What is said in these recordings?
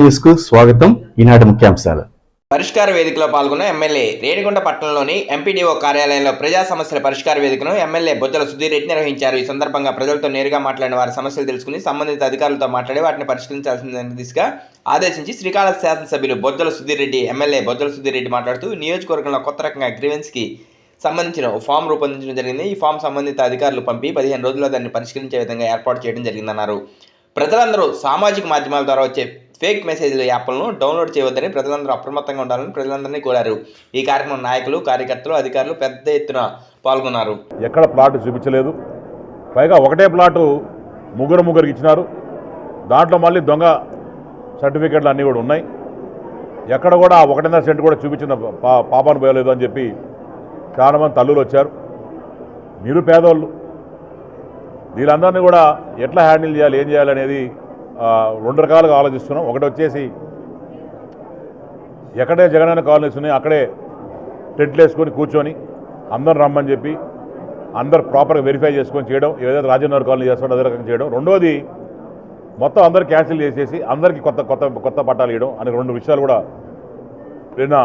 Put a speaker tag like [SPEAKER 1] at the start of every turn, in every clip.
[SPEAKER 1] News కు స్వాగతం. ఈనాటి ముఖ్యాంశాలు.
[SPEAKER 2] పరిష్కార వేదికలో పాల్గొన్న ఎమ్మెల్యే రేణిగుంట పట్టణంలోని ఎంపీడీఓ కార్యాలయంలో ప్రజా సమస్యల పరిష్కార వేదికను ఎమ్మెల్యే బొజ్జల సుధీర్ రెడ్డి నిర్వహించారు. ఈ సందర్భంగా ప్రజలతో నేరుగా మాట్లాడిన వారి సమస్యలు తెలుసుకుని సంబంధిత అధికారులతో మాట్లాడి వాటిని పరిష్కరించాల్సిన దిశగా ఆదేశించి శ్రీకాళహస్తి శాసనసభ్యులు బొజ్జల సుధీర్ రెడ్డి ఎమ్మెల్యే బొజ్జల సుధీర్ రెడ్డి మాట్లాడుతూ నియోజకవర్గంలో కొత్త రకంగా గ్రీవెన్స్కి సంబంధించిన ఫామ్ రూపొందించడం జరిగింది. ఈ ఫామ్ సంబంధిత అధికారులు పంపి 15 రోజుల్లో దాన్ని పరిష్కరించే విధంగా ఏర్పాటు చేయడం జరిగిందన్నారు. ప్రజలందరూ సామాజిక మాధ్యమాల ద్వారా వచ్చే ఫేక్ మెసేజ్ల యాప్లను డౌన్లోడ్ చేయవద్దని ప్రజలందరూ అప్రమత్తంగా ఉండాలని ప్రజలందరినీ కోరారు. ఈ కార్యక్రమం నాయకులు, కార్యకర్తలు, అధికారులు పెద్ద ఎత్తున పాల్గొన్నారు.
[SPEAKER 3] ఎక్కడ ప్లాట్ చూపించలేదు, పైగా ఒకటే ప్లాటు ముగ్గురికి ఇచ్చినారు. దాంట్లో మళ్ళీ దొంగ సర్టిఫికెట్లు అన్నీ కూడా ఉన్నాయి. ఎక్కడ కూడా 1.5 సెంట్ కూడా చూపించిన పాపాను పోయలేదు అని చెప్పి చాలామంది తల్లులు వచ్చారు. మీరు పేదవాళ్ళు, వీళ్ళందరినీ కూడా ఎట్లా హ్యాండిల్ చేయాలి, ఏం చేయాలనేది 2 రకాలుగా ఆలోచిస్తున్నాం. ఒకటి వచ్చేసి ఎక్కడే జగనన్న కాలనీస్ ఉన్నాయి అక్కడే టెంట్లు వేసుకొని కూర్చొని అందరు రమ్మని చెప్పి అందరు ప్రాపర్గా వెరిఫై చేసుకొని చేయడం, ఏదైతే రాజేంద్ర కాలనీ చేస్తాడో అదే రకంగా చేయడం. రెండోది మొత్తం అందరు క్యాన్సిల్ చేసేసి అందరికీ కొత్త పట్టాలు ఇవ్వడం అనే 2 విషయాలు కూడా నిన్న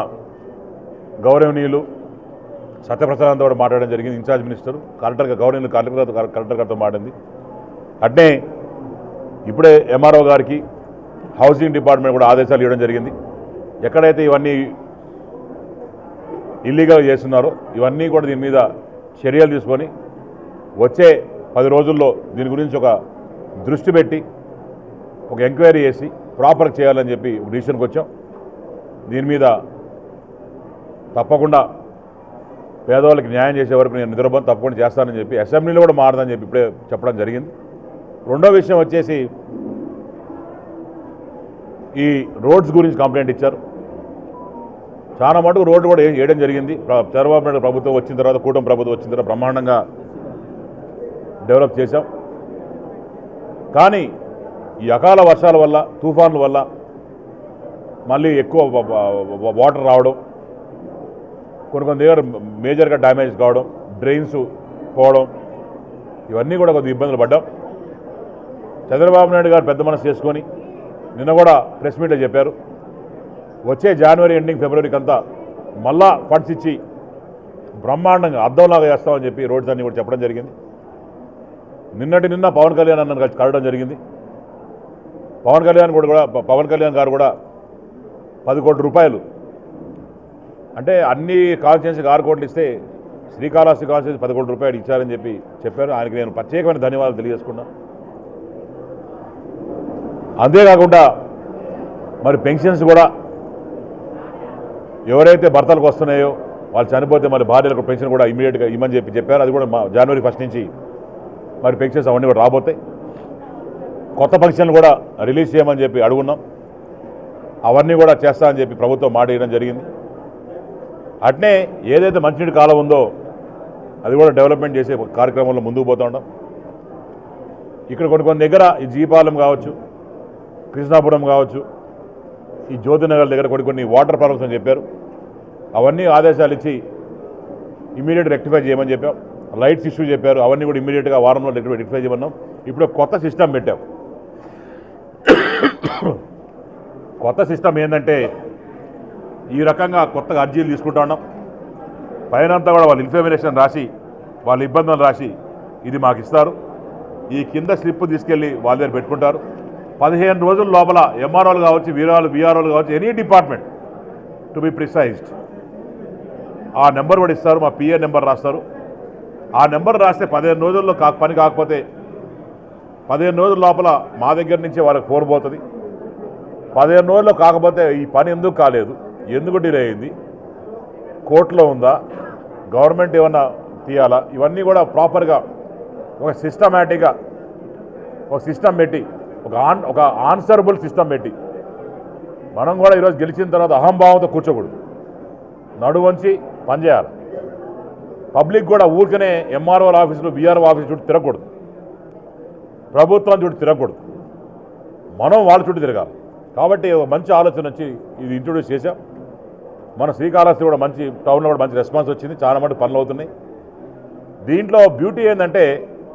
[SPEAKER 3] గౌరవనీయులు సత్యప్రసాద్ కూడా మాట్లాడడం జరిగింది. ఇన్ఛార్జ్ మినిస్టర్ గవర్నర్ కలెక్టర్ గారితో మాట్లాడింది. అట్నే ఇప్పుడే ఎంఆర్ఓ గారికి హౌసింగ్ డిపార్ట్మెంట్ కూడా ఆదేశాలు ఇవ్వడం జరిగింది. ఎక్కడైతే ఇవన్నీ ఇల్లీగల్ చేస్తున్నారో ఇవన్నీ కూడా దీని మీద చర్యలు తీసుకొని వచ్చే 10 రోజుల్లో దీని గురించి ఒక దృష్టి పెట్టి ఒక ఎంక్వైరీ చేసి ప్రాపర్గా చేయాలని చెప్పి ఒక డిసిషన్కి వచ్చాం. దీని మీద తప్పకుండా పేదవాళ్ళకి న్యాయం చేసే వరకు నేను నిద్రపోను, తప్పకుండా చేస్తానని చెప్పి అసెంబ్లీలో కూడా మారదని చెప్పి ఇప్పుడే చెప్పడం జరిగింది. రెండో విషయం వచ్చేసి ఈ రోడ్స్ గురించి కంప్లైంట్ ఇచ్చారు. చాలా మటుకు రోడ్డు కూడా వేయడం జరిగింది. చంద్రబాబు నాయుడు ప్రభుత్వం వచ్చిన తర్వాత, కూటమి ప్రభుత్వం వచ్చిన తర్వాత బ్రహ్మాండంగా డెవలప్ చేశాం. కానీ ఈ అకాల వర్షాల వల్ల, తుఫాన్ల వల్ల మళ్ళీ ఎక్కువ వాటర్ రావడం, కొన్ని దగ్గర మేజర్గా డ్యామేజ్ కావడం, డ్రైన్స్ పోవడం, ఇవన్నీ కూడా కొద్దిగా ఇబ్బందులు పడ్డాం. చంద్రబాబు నాయుడు గారు పెద్ద మనసు చేసుకొని నిన్న కూడా ప్రెస్ మీట్లో చెప్పారు, వచ్చే జనవరి ఎండింగ్ ఫిబ్రవరికి అంతా మళ్ళా ఫండ్స్ ఇచ్చి బ్రహ్మాండంగా అద్దంలాగా చేస్తామని చెప్పి రోడ్స్ అన్నీ కూడా చెప్పడం జరిగింది. నిన్న పవన్ కళ్యాణ్ అన్నను కలిసి కలవడం జరిగింది. పవన్ కళ్యాణ్ గారు కూడా 10 కోట్ల రూపాయలు, అంటే అన్ని కాన్స్టిట్యున్సీకి 6 కోట్లు ఇస్తే శ్రీకాళహస్తి కాన్స్టిట్యున్సీ 10 కోట్ల రూపాయలు ఇచ్చారని చెప్పి చెప్పారు. ఆయనకి నేను ప్రత్యేకమైన ధన్యవాదాలు తెలియజేసుకున్నాను. అంతేకాకుండా మరి పెన్షన్స్ కూడా ఎవరైతే భర్తలకు వస్తున్నాయో వాళ్ళు చనిపోతే మరి భార్యలకు పెన్షన్ కూడా ఇమీడియట్గా ఇవ్వమని చెప్పారు. అది కూడా జనవరి 1 నుంచి మరి పెన్షన్స్ అవన్నీ కూడా రాబోతాయి. కొత్త పెన్షన్లు కూడా రిలీజ్ చేయమని చెప్పి అడుగున్నాం. అవన్నీ కూడా చేస్తా అని చెప్పి ప్రభుత్వం మాట ఇవ్వడం జరిగింది. అట్నే ఏదైతే మంచినీటి కాలం ఉందో అది కూడా డెవలప్మెంట్ చేసే కార్యక్రమంలో ముందుకు పోతూ ఉంటాం. ఇక్కడ కొన్ని దగ్గర ఈ జీపాలెం కావచ్చు, కృష్ణాపురం కావచ్చు, ఈ జ్యోతినగర్ దగ్గర కొన్ని వాటర్ ప్రాబ్లమ్స్ అని చెప్పారు. అవన్నీ ఆదేశాలు ఇచ్చి ఇమీడియట్ రెక్టిఫై చేయమని చెప్పాం. లైట్స్ ఇష్యూ చెప్పారు, అవన్నీ కూడా ఇమీడియట్గా వారంలో రెక్టిఫై చేయమన్నాం. ఇప్పుడు కొత్త సిస్టమ్ పెట్టాం. కొత్త సిస్టమ్ ఏంటంటే ఈ రకంగా కొత్తగా అర్జీలు తీసుకుంటా ఉన్నాం. పైనంతా కూడా వాళ్ళు ఇన్ఫర్మేషన్ రాసి, వాళ్ళ ఇబ్బందులు రాసి ఇది మాకు ఇస్తారు. ఈ కింద స్లిప్ తీసుకెళ్ళి వాళ్ళ దగ్గర పెట్టుకుంటారు. 15 రోజుల లోపల ఎంఆర్ఓలు కావచ్చు, విఆర్ఓలు కావచ్చు, any department to be precised ఆ నెంబర్ కూడా ఇస్తారు. మా పిఏ నెంబర్ రాస్తారు. ఆ నెంబర్ రాస్తే 15 రోజుల్లో పని కాకపోతే 15 రోజుల లోపల మా దగ్గర నుంచి వాళ్ళకి ఫోన్ పోతుంది. 15 రోజుల్లో కాకపోతే ఈ పని ఎందుకు కాలేదు, ఎందుకు డిలే అయింది, కోర్టులో ఉందా, గవర్నమెంట్ ఏమన్నా తీయాలా, ఇవన్నీ కూడా ప్రాపర్గా ఒక సిస్టమేటిక్గా ఒక సిస్టమ్ పెట్టి ఒక ఆన్సరబుల్ సిస్టమ్ పెట్టి మనం కూడా ఈరోజు గెలిచిన తర్వాత అహంభావంతో కూర్చోకూడదు, నడువంచి పనిచేయాలి. పబ్లిక్ కూడా ఊరికనే ఎంఆర్ఓ ఆఫీసులు, విఆర్ఓ ఆఫీసు చుట్టూ తిరగకూడదు, ప్రభుత్వం చుట్టూ తిరగకూడదు, మనం వాళ్ళ చుట్టూ తిరగాలి. కాబట్టి ఒక మంచి ఆలోచన వచ్చి ఇది ఇంట్రొడ్యూస్ చేశాం. మన శ్రీకాళహస్తి కూడా మంచి టౌన్లో కూడా మంచి రెస్పాన్స్ వచ్చింది, చాలా మటుకు పనులు అవుతున్నాయి. దీంట్లో బ్యూటీ ఏంటంటే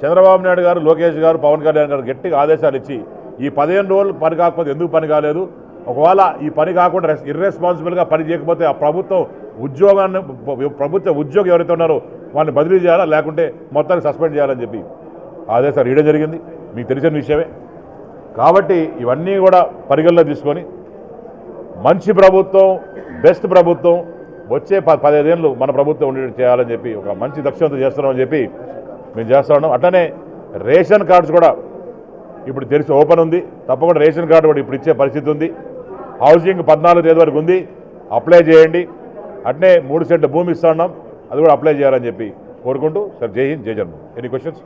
[SPEAKER 3] చంద్రబాబు నాయుడు గారు, లోకేష్ గారు, పవన్ కళ్యాణ్ గారు గట్టిగా ఆదేశాలు ఇచ్చి ఈ 15 రోజులు పని కాకపోతే ఎందుకు పని కాలేదు, ఒకవేళ ఈ పని కాకుండా ఇర్రెస్పాన్సిబుల్గా పని చేయకపోతే ఆ ప్రభుత్వ ఉద్యోగి ఎవరైతే ఉన్నారో వాళ్ళని బదిలీ చేయాలా, లేకుంటే మొత్తాన్ని సస్పెండ్ చేయాలని చెప్పి ఆదేశాలు ఇవ్వడం జరిగింది. మీకు తెలిసిన విషయమే. కాబట్టి ఇవన్నీ కూడా పరిగణలో తీసుకొని మంచి ప్రభుత్వం, బెస్ట్ ప్రభుత్వం వచ్చే 15 ఏళ్ళు మన ప్రభుత్వం ఉండేది చేయాలని చెప్పి ఒక మంచి లక్ష్యంతో చేస్తున్నామని చెప్పి మేము చేస్తా ఉన్నాం. అట్లనే రేషన్ కార్డ్స్ కూడా ఇప్పుడు తెరిచి ఓపెన్ ఉంది. తప్పకుండా రేషన్ కార్డు కూడా ఇప్పుడు ఇచ్చే పరిస్థితి ఉంది. హౌసింగ్ 14 తేదీ వరకు ఉంది, అప్లై చేయండి. అట్నే 3 సెంట్ల భూమి ఇస్తా ఉన్నాం, అది కూడా అప్లై చేయాలని చెప్పి కోరుకుంటూ సార్ జై హింద్, జై జన్మ. Any questions?